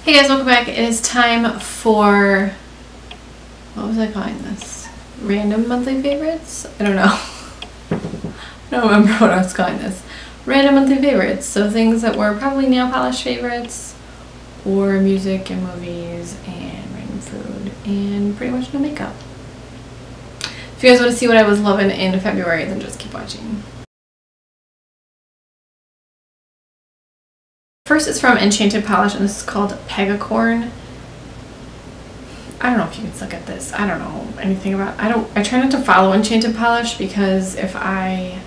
Hey guys, welcome back. It is time for, what was I calling this? Random monthly favorites? I don't know. I don't remember what I was calling this. Random monthly favorites. So things that were probably nail polish favorites, or music and movies and random food, and pretty much no makeup. If you guys want to see what I was loving in February, then just keep watching. First is from Enchanted polish, and this is called Pegacorn. I don't know if you can look at this. I don't know anything about I try not to follow Enchanted polish, because if I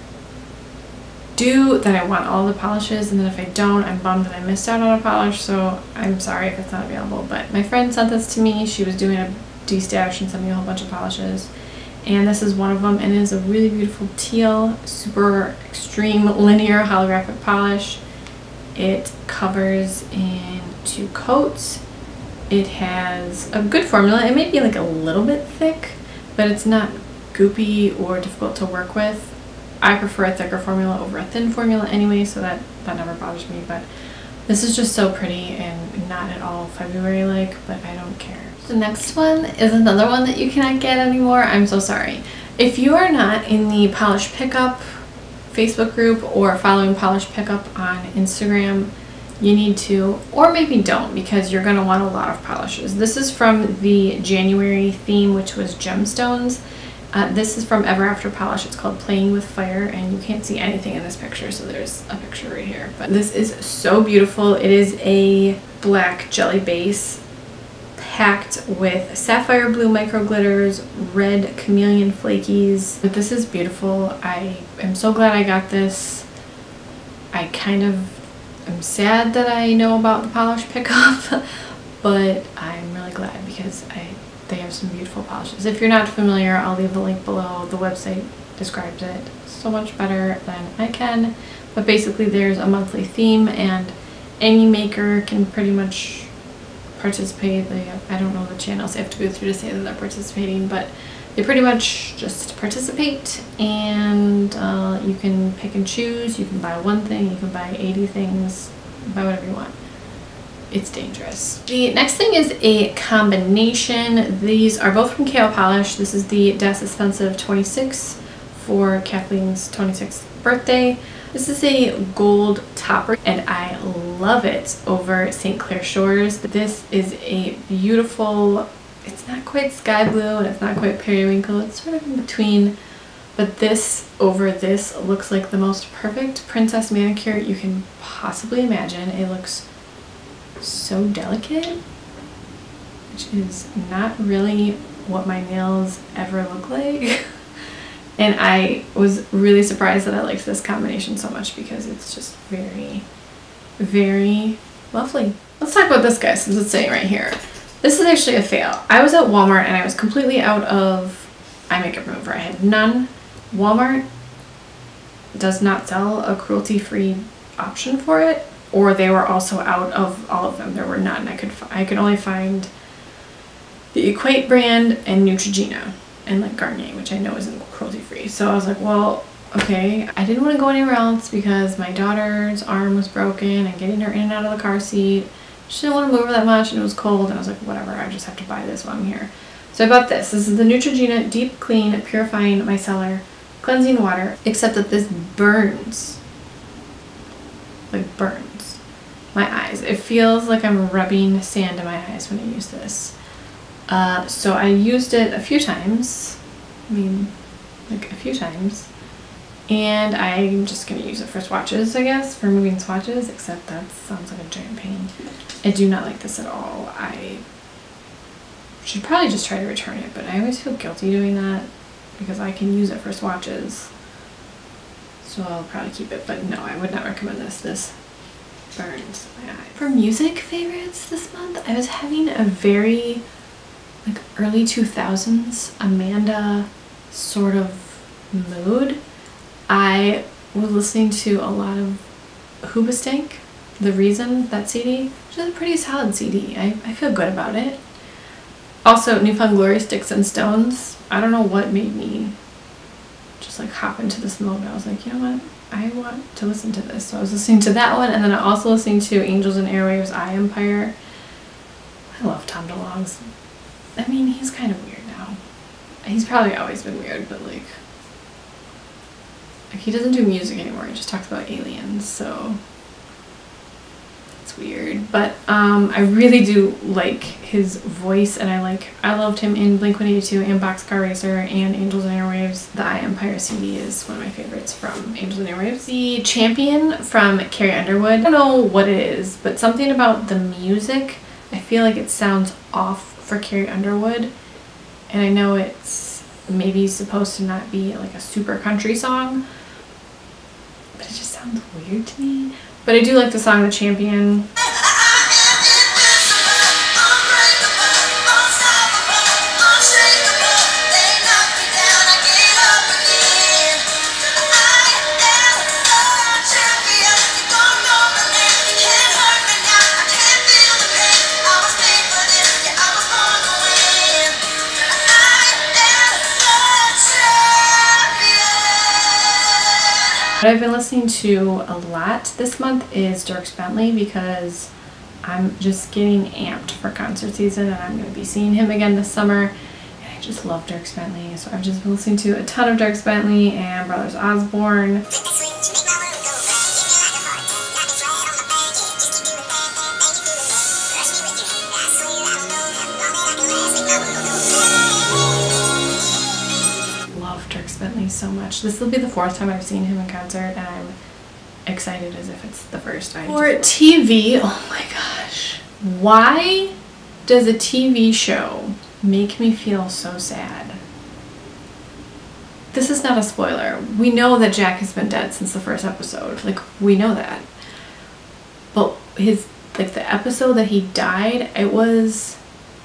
do, then I want all the polishes, and then if I don't, I'm bummed that I missed out on a polish, so I'm sorry if it's not available. But my friend sent this to me. She was doing a de-stash and sent me a whole bunch of polishes, and this is one of them, and it is a really beautiful teal, super extreme linear holographic polish. It covers in 2 coats. It has a good formula. It may be like a little bit thick, but it's not goopy or difficult to work with. I prefer a thicker formula over a thin formula anyway, so that never bothers me. But this is just so pretty and not at all February-like, but I don't care. The next one is another one that you cannot get anymore. I'm so sorry. If you are not in the Polish Pickup Facebook group or following Polish Pickup on Instagram, you need to, or maybe don't, because you're going to want a lot of polishes. This is from the January theme, which was gemstones. This is from Ever After Polish. It's called Playing with Fire, and you can't see anything in this picture, so there's a picture right here. But this is so beautiful. It is a black jelly base packed with sapphire blue micro glitters, red chameleon flakies. But this is beautiful. I am so glad I got this. I kind of am sad that I know about the Polish Pickup, but I'm really glad because they have some beautiful polishes. If you're not familiar, I'll leave the link below. The website describes it so much better than I can. But basically there's a monthly theme, and any maker can pretty much participate. I don't know the channels they have to go through to say that they're participating, but they pretty much just participate, and you can pick and choose. You can buy one thing, you can buy 80 things, buy whatever you want. It's dangerous. The next thing is a combination. These are both from KO Polish. This is the Das Esspensive 26 for Kathleen's 26th birthday. This is a gold topper, and I love it over St. Clair Shores. This is a beautiful, it's not quite sky blue and it's not quite periwinkle, it's sort of in between, but this over this looks like the most perfect princess manicure you can possibly imagine. It looks so delicate, which is not really what my nails ever look like. And I was really surprised that I liked this combination so much, because it's just very, very lovely. Let's talk about this guy, since it's sitting right here. This is actually a fail. I was at Walmart and I was completely out of eye makeup remover. I had none. Walmart does not sell a cruelty-free option for it, or they were also out of all of them. There were none. I could only find the Equate brand and Neutrogena and like Garnier, which I know isn't cruelty free. So I was like, well, okay. I didn't want to go anywhere else because my daughter's arm was broken and getting her in and out of the car seat. She didn't want to move her that much, and it was cold, and I was like, whatever, I just have to buy this while I'm here. So I bought this. This is the Neutrogena Deep Clean Purifying Micellar Cleansing Water, except that this burns. Like burns my eyes. It feels like I'm rubbing sand in my eyes when I use this. So I used it a few times. I mean, like a few times. And I'm just going to use it for swatches, I guess, for moving swatches, except that sounds like a giant pain. I do not like this at all. I should probably just try to return it, but I always feel guilty doing that because I can use it for swatches. So I'll probably keep it, but no, I would not recommend this. This burns my eye. For music favorites this month, I was having a very like early 2000s Amanda sort of mood. I was listening to a lot of Hoobastank, The Reason, that CD, which is a pretty solid CD. I feel good about it. Also, Newfound Glory, Sticks and Stones. I don't know what made me just like hop into this mode. I was like, you know what? I want to listen to this. So I was listening to that one, and then I also listening to Angels and Airwaves, I Empire. love Tom DeLonge's. I mean, he's kind of weird now. He's probably always been weird, but like he doesn't do music anymore. He just talks about aliens, so it's weird. But I really do like his voice, and I loved him in Blink-182 and Boxcar Racer and Angels and Airwaves. The I Empire CD is one of my favorites from Angels and Airwaves. The Champion from Carrie Underwood. I don't know what it is, but something about the music, I feel like it sounds off for Carrie Underwood. And I know it's maybe supposed to not be like a super country song, but it just sounds weird to me. But I do like the song The Champion. What I've been listening to a lot this month is Dierks Bentley, because I'm just getting amped for concert season and I'm going to be seeing him again this summer, and I just love Dierks Bentley. So I've just been listening to a ton of Dierks Bentley and Brothers Osborne. Bentley so much. This will be the 4th time I've seen him in concert, and I'm excited as if it's the first. For TV, oh my gosh. Why does a TV show make me feel so sad? This is not a spoiler. We know that Jack has been dead since the first episode. Like, we know that. But the episode that he died, it was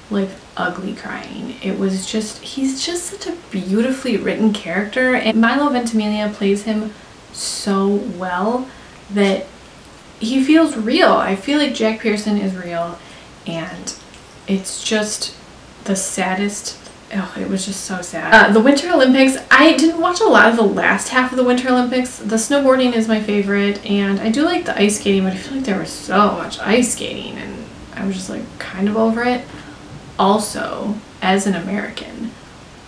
like ugly crying. It was just, he's just such a beautifully written character, and Milo Ventimiglia plays him so well that he feels real. I feel like Jack Pearson is real, and it's just the saddest. Oh, it was just so sad. The Winter Olympics, I didn't watch a lot of the last half of the Winter Olympics. The snowboarding is my favorite, and I do like the ice skating, but I feel like there was so much ice skating, and I was just like kind of over it. Also, as an American,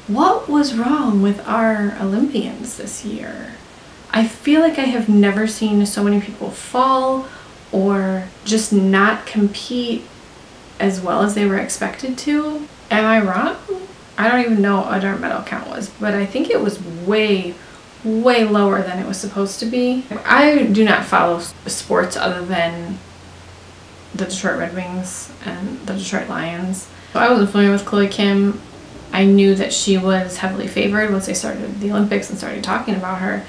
what was wrong with our Olympians this year? I feel like I have never seen so many people fall or just not compete as well as they were expected to. Am I wrong? I don't even know what our medal count was, but I think it was way, way lower than it was supposed to be. I do not follow sports other than the Detroit Red Wings and the Detroit Lions. I wasn't familiar with Chloe Kim. I knew that she was heavily favored once they started the Olympics and started talking about her.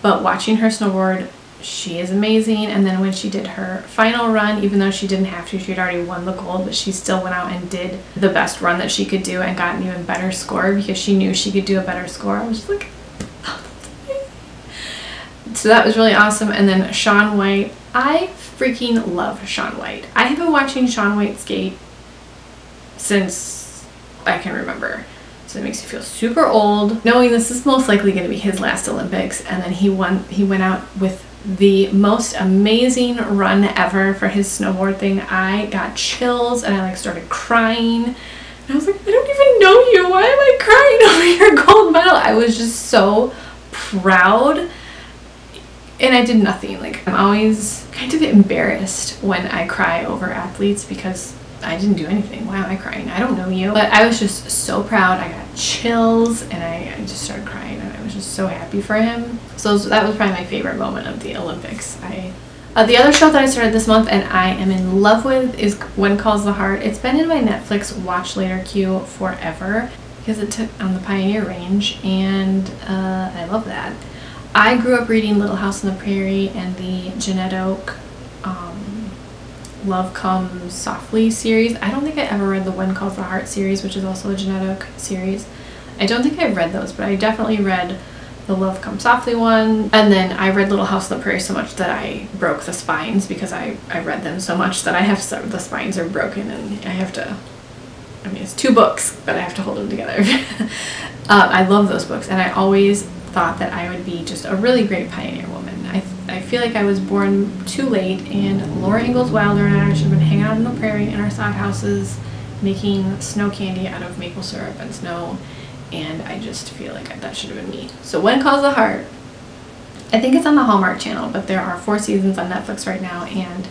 But watching her snowboard, she is amazing. And then when she did her final run, even though she didn't have to, she'd already won the gold, but she still went out and did the best run that she could do and got an even better score because she knew she could do a better score. I was just like, oh, that's amazing. So that was really awesome. And then Shaun White. I freaking love Shaun White. I have been watching Shaun White skate since I can remember. So it makes me feel super old, knowing this is most likely going to be his last Olympics, and then he went out with the most amazing run ever for his snowboard thing. I got chills and I like started crying. And I was like, I don't even know you. Why am I crying over your gold medal? I was just so proud. And I did nothing. Like, I'm always kind of embarrassed when I cry over athletes because I didn't do anything. Why am I crying? I don't know you. But I was just so proud. I got chills and I just started crying, and I was just so happy for him. So that was probably my favorite moment of the Olympics. The other show that I started this month and I am in love with is When Calls the Heart. It's been in my Netflix watch later queue forever because it took on the Pioneer Range, and I love that. I grew up reading Little House on the Prairie and the Jeanette Oak Love Comes Softly series. I don't think I ever read the When Calls the Heart series, which is also a Jeanette Oak series. I don't think I've read those, but I definitely read the Love Comes Softly one. And then I read Little House on the Prairie so much that I broke the spines because I read them so much that I have to, the spines are broken and I have to, I mean, it's 2 books, but I have to hold them together. I love those books, and I always thought that I would be just a really great pioneer woman. I feel like I was born too late, and Laura Ingalls Wilder and I should have been hanging out on the prairie in our sod houses making snow candy out of maple syrup and snow, and I just feel like that should have been me. So When Calls the Heart, I think it's on the Hallmark Channel, but there are 4 seasons on Netflix right now, and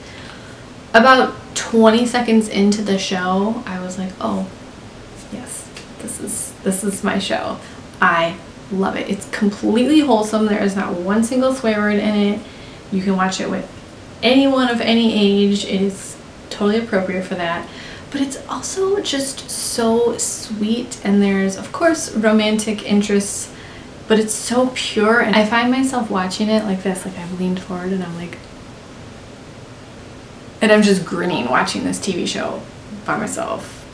about 20 seconds into the show, I was like, oh, yes, this is my show. I love it. It's completely wholesome. There is not one single swear word in it. You can watch it with anyone of any age. It is totally appropriate for that. But it's also just so sweet, and there's, of course, romantic interests, but it's so pure, and I find myself watching it like this, like I've leaned forward and I'm like, and I'm just grinning watching this TV show by myself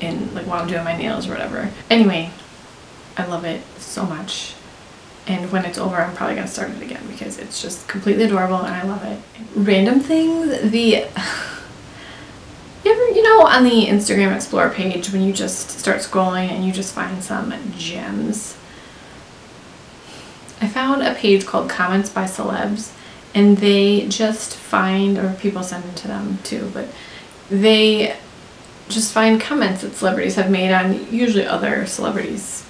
in, like, while I'm doing my nails or whatever. Anyway, I love it so much, and when it's over I'm probably gonna start it again because it's just completely adorable and I love it. Random things, you know, on the Instagram Explore page when you just start scrolling and you just find some gems. I found a page called Comments by Celebs, and they just find, or people send it to them too, but they just find comments that celebrities have made on usually other celebrities'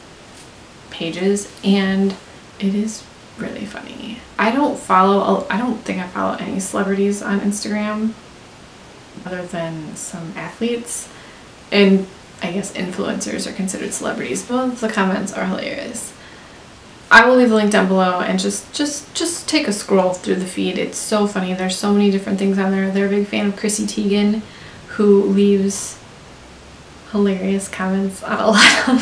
pages, and it is really funny. I don't think I follow any celebrities on Instagram other than some athletes, and I guess influencers are considered celebrities. Both the comments are hilarious. I will leave the link down below, and just take a scroll through the feed. It's so funny. There's so many different things on there. They're a big fan of Chrissy Teigen, who leaves hilarious comments on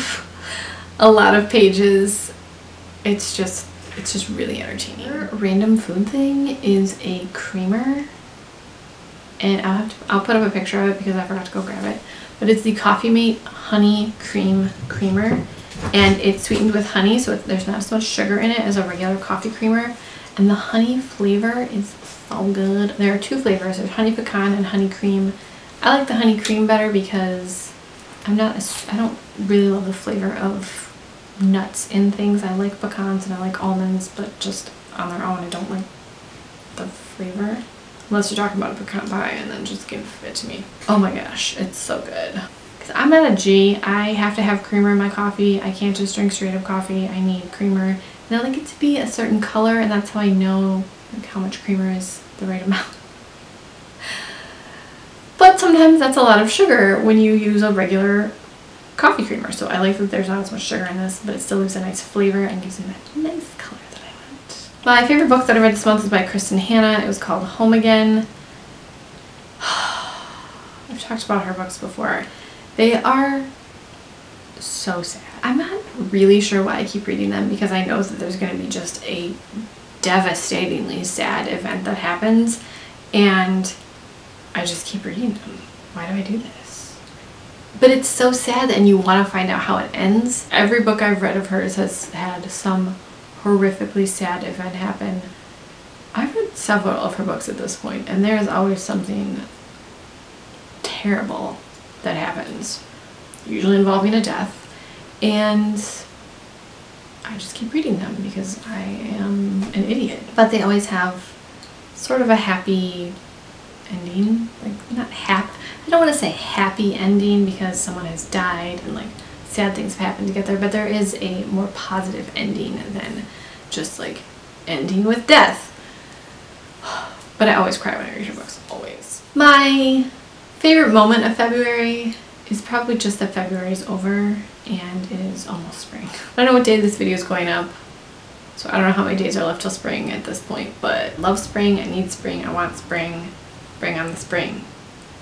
a lot of pages. It's just really entertaining. Random food thing is a creamer, and I'll put up a picture of it because I forgot to go grab it. But it's the Coffee Mate Honey Cream Creamer, and it's sweetened with honey, so there's not as much sugar in it as a regular coffee creamer. And the honey flavor is so good. There are 2 flavors. There's honey pecan and honey cream. I like the honey cream better because I don't really love the flavor of nuts in things. I like pecans and I like almonds, but just on their own I don't like the flavor. Unless you're talking about a pecan pie, and then just give it to me. Oh my gosh, it's so good. Because I'm not a G, I have to have creamer in my coffee. I can't just drink straight up coffee. I need creamer. And I like it to be a certain color, and that's how I know like how much creamer is the right amount. But sometimes that's a lot of sugar when you use a regular coffee creamer. So I like that there's not as much sugar in this, but it still leaves a nice flavor and gives me that nice color that I want. My favorite book that I read this month is by Kristin Hannah. It was called Home Again. I've talked about her books before. They are so sad. I'm not really sure why I keep reading them, because I know that there's going to be just a devastatingly sad event that happens, and I just keep reading them. Why do I do this? But it's so sad, and you want to find out how it ends. Every book I've read of hers has had some horrifically sad event happen. I've read several of her books at this point, and there is always something terrible that happens, usually involving a death, and I just keep reading them because I am an idiot. But they always have sort of a happy ending, like not happy, I don't want to say happy ending because someone has died and like sad things have happened together, but there is a more positive ending than just like ending with death. But I always cry when I read her books, always. My favorite moment of February is probably just that February is over and it is almost spring. I don't know what day this video is going up, so I don't know how many days are left till spring at this point, but love spring, I need spring, I want spring, bring on the spring.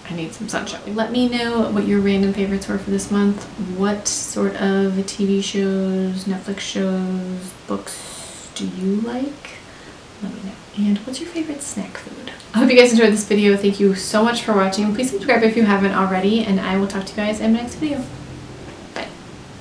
I need some sunshine. Let me know what your random favorites were for this month. What sort of TV shows, Netflix shows, books do you like? Let me know. And what's your favorite snack food? I hope you guys enjoyed this video. Thank you so much for watching. Please subscribe if you haven't already, and I will talk to you guys in my next video.